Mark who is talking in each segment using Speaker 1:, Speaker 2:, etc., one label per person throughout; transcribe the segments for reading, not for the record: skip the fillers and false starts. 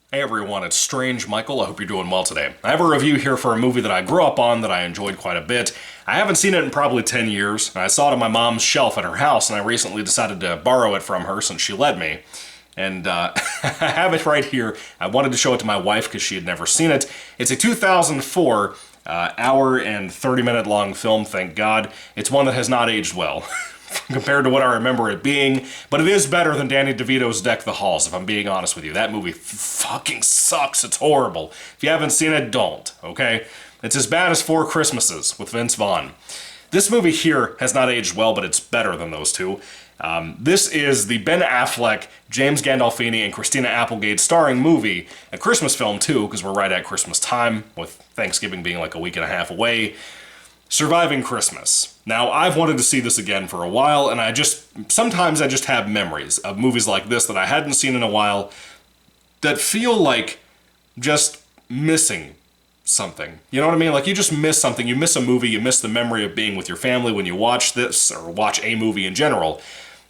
Speaker 1: Hey everyone, it's Strange Michael. I hope you're doing well today. I have a review here for a movie that I grew up on that I enjoyed quite a bit. I haven't seen it in probably 10 years. I saw it on my mom's shelf at her house, and I recently decided to borrow it from her since she let me. And I have it right here. I wanted to show it to my wife because she had never seen it. It's a 2004 hour and 30-minute long film, thank God. It's one that has not aged well. Compared to what I remember it being, but it is better than Danny DeVito's Deck the Halls, if I'm being honest with you. That movie fucking sucks. It's horrible. If you haven't seen it, don't, okay? It's as bad as Four Christmases with Vince Vaughn. This movie here has not aged well, but it's better than those two. This is the Ben Affleck, James Gandolfini, and Christina Applegate starring movie, a Christmas film too, because we're right at Christmas time, with Thanksgiving being like a week and a half away. Surviving Christmas. Now, I've wanted to see this again for a while, and sometimes I just have memories of movies like this that I hadn't seen in a while that feel like just missing something. You know what I mean? Like, you just miss something. You miss a movie, you miss the memory of being with your family when you watch this, or watch a movie in general.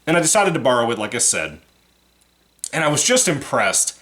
Speaker 1: And I decided to borrow it, like I said. And I was just impressed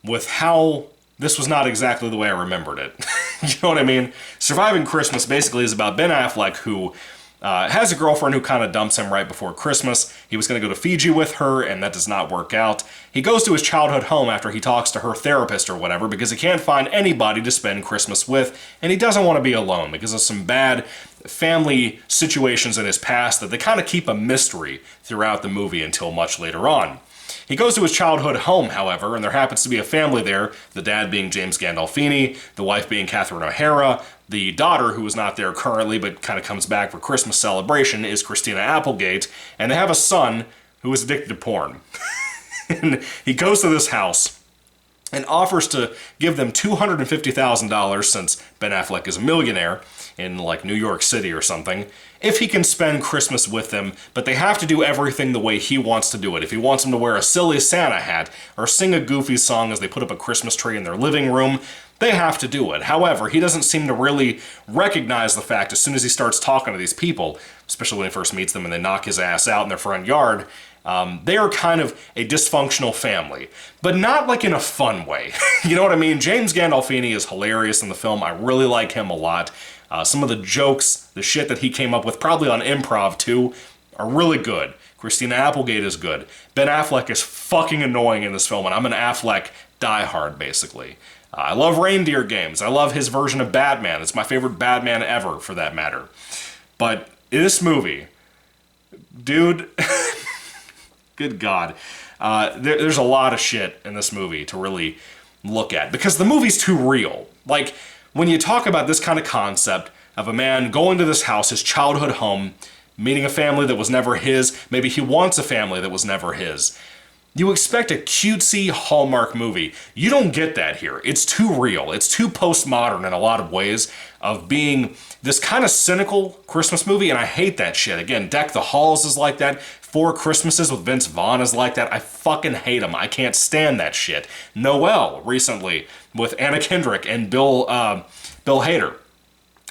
Speaker 1: with how this was not exactly the way I remembered it. You know what I mean? Surviving Christmas basically is about Ben Affleck, who has a girlfriend who kind of dumps him right before Christmas. He was going to go to Fiji with her, and that does not work out. He goes to his childhood home after he talks to her therapist or whatever, because he can't find anybody to spend Christmas with, and he doesn't want to be alone because of some bad family situations in his past that they kind of keep a mystery throughout the movie until much later on. He goes to his childhood home, however, and there happens to be a family there, the dad being James Gandolfini, the wife being Catherine O'Hara, the daughter, who is not there currently but kind of comes back for Christmas celebration, is Christina Applegate, and they have a son who is addicted to porn. And he goes to this house and offers to give them $250,000, since Ben Affleck is a millionaire in like New York City or something, if he can spend Christmas with them, but they have to do everything the way he wants to do it. If he wants them to wear a silly Santa hat or sing a goofy song as they put up a Christmas tree in their living room, they have to do it. However, he doesn't seem to really recognize the fact as soon as he starts talking to these people, especially when he first meets them and they knock his ass out in their front yard. They are kind of a dysfunctional family, but not like in a fun way. You know what I mean? James Gandolfini is hilarious in the film. I really like him a lot. Some of the jokes, the shit that he came up with, probably on improv too, are really good. Christina Applegate is good. Ben Affleck is fucking annoying in this film, and I'm an Affleck diehard, basically. I love Reindeer Games. I love his version of Batman. It's my favorite Batman ever, for that matter. But in this movie, dude, good God, there's a lot of shit in this movie to really look at, because the movie's too real. Like, when you talk about this kind of concept of a man going to this house, his childhood home, meeting a family that was never his, maybe he wants a family that was never his, you expect a cutesy Hallmark movie. You don't get that here. It's too real. It's too postmodern in a lot of ways of being this kind of cynical Christmas movie, and I hate that shit. Again, Deck the Halls is like that. Four Christmases with Vince Vaughn is like that. I fucking hate him. I can't stand that shit. Noelle, recently, with Anna Kendrick and Bill Hader,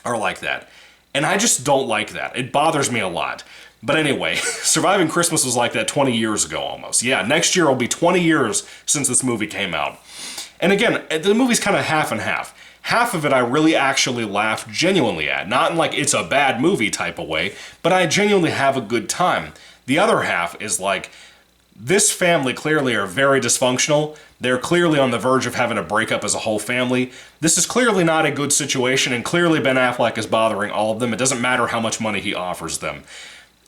Speaker 1: are like that. And I just don't like that. It bothers me a lot. But anyway, Surviving Christmas was like that 20 years ago almost. Yeah, next year will be 20 years since this movie came out. And again, the movie's kind of half and half. Half of it I really actually laughed genuinely at. Not in like it's a bad movie type of way, but I genuinely have a good time. The other half is like, this family clearly are very dysfunctional. They're clearly on the verge of having a breakup as a whole family. This is clearly not a good situation, and clearly Ben Affleck is bothering all of them. It doesn't matter how much money he offers them.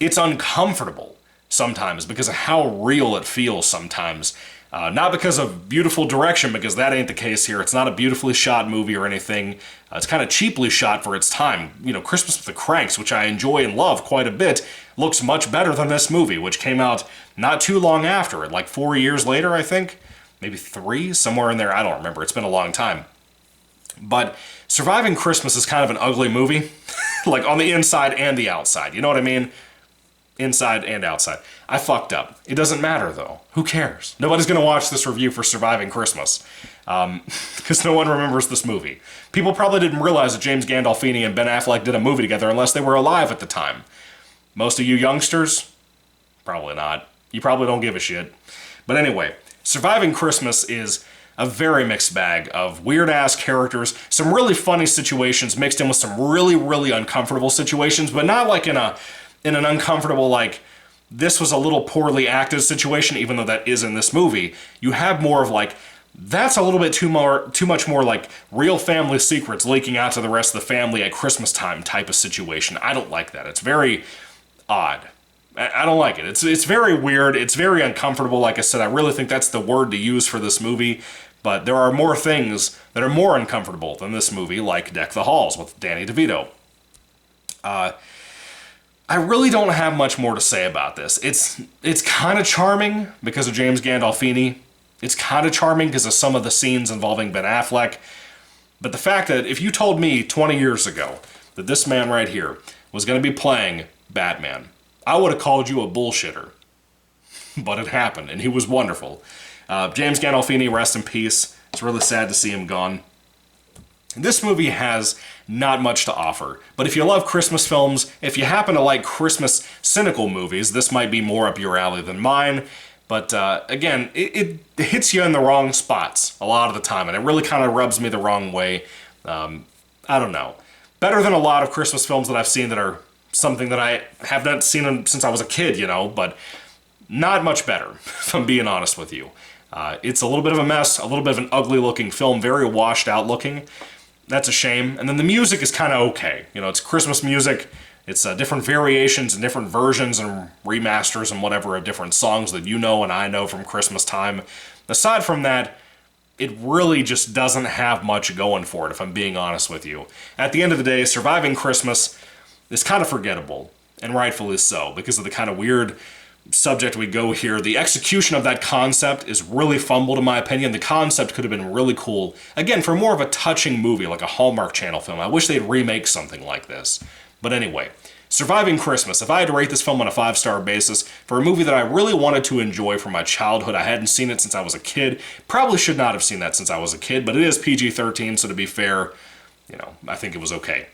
Speaker 1: It's uncomfortable sometimes because of how real it feels sometimes. Not because of beautiful direction, because that ain't the case here. It's not a beautifully shot movie or anything. It's kind of cheaply shot for its time. You know, Christmas with the Cranks, which I enjoy and love quite a bit, looks much better than this movie, which came out not too long after it, like 4 years later, I think. Maybe 3, somewhere in there. I don't remember. It's been a long time. But Surviving Christmas is kind of an ugly movie, like on the inside and the outside. You know what I mean? Inside and outside. I fucked up. It doesn't matter, though. Who cares? Nobody's going to watch this review for Surviving Christmas, because no one remembers this movie. People probably didn't realize that James Gandolfini and Ben Affleck did a movie together unless they were alive at the time. Most of you youngsters? Probably not. You probably don't give a shit. But anyway, Surviving Christmas is a very mixed bag of weird-ass characters, some really funny situations mixed in with some really, really uncomfortable situations, but not like in an uncomfortable, like, this was a little poorly acted situation, even though that is in this movie. You have more of like, that's a little bit too much more like real family secrets leaking out to the rest of the family at Christmas time type of situation. I don't like that. It's very odd. I don't like it. It's very weird. It's very uncomfortable. Like I said, I really think that's the word to use for this movie. But there are more things that are more uncomfortable than this movie, like Deck the Halls with Danny DeVito. I really don't have much more to say about this. It's kind of charming because of James Gandolfini. It's kind of charming because of some of the scenes involving Ben Affleck. But the fact that if you told me 20 years ago that this man right here was going to be playing Batman, I would have called you a bullshitter. But it happened, and he was wonderful. James Gandolfini, rest in peace. It's really sad to see him gone. This movie has not much to offer, but if you love Christmas films, if you happen to like Christmas cynical movies, this might be more up your alley than mine. But again, it hits you in the wrong spots a lot of the time, and it really kind of rubs me the wrong way. I don't know. Better than a lot of Christmas films that I've seen that are something that I have not seen since I was a kid, you know, but not much better, if I'm being honest with you. It's a little bit of a mess, a little bit of an ugly looking film, very washed out looking. That's a shame. And then the music is kind of okay. You know, it's Christmas music. It's different variations and different versions and remasters and whatever of different songs that you know and I know from Christmas time. Aside from that, it really just doesn't have much going for it, if I'm being honest with you. At the end of the day, Surviving Christmas is kind of forgettable, and rightfully so, because of the kind of weird subject we go here. The execution of that concept is really fumbled in my opinion. The concept could have been really cool. Again, for more of a touching movie, like a Hallmark Channel film. I wish they'd remake something like this. But anyway, Surviving Christmas. If I had to rate this film on a 5-star basis, for a movie that I really wanted to enjoy from my childhood, I hadn't seen it since I was a kid. Probably should not have seen that since I was a kid, but it is PG-13, so to be fair, you know, I think it was okay.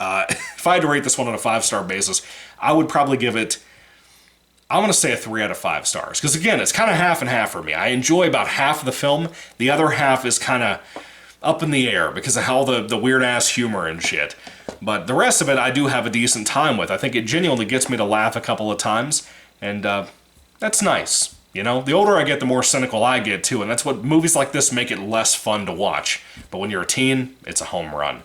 Speaker 1: If I had to rate this one on a 5-star basis, I would probably give it, I'm going to say a 3 out of 5 stars. Because again, it's kind of half and half for me. I enjoy about half of the film. The other half is kind of up in the air because of how the weird-ass humor and shit. But the rest of it I do have a decent time with. I think it genuinely gets me to laugh a couple of times. And that's nice. You know, the older I get, the more cynical I get too. And that's what movies like this make it less fun to watch. But when you're a teen, it's a home run.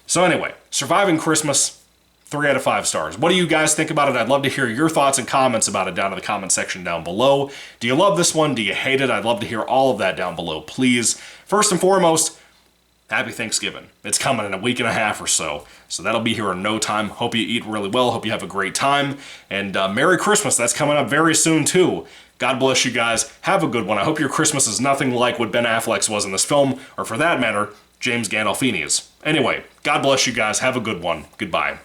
Speaker 1: So anyway, Surviving Christmas, 3 out of 5 stars. What do you guys think about it? I'd love to hear your thoughts and comments about it down in the comment section down below. Do you love this one? Do you hate it? I'd love to hear all of that down below, please. First and foremost, happy Thanksgiving. It's coming in a week and a half or so. So that'll be here in no time. Hope you eat really well. Hope you have a great time. And Merry Christmas. That's coming up very soon too. God bless you guys. Have a good one. I hope your Christmas is nothing like what Ben Affleck's was in this film, or for that matter, James Gandolfini's. Anyway, God bless you guys. Have a good one. Goodbye.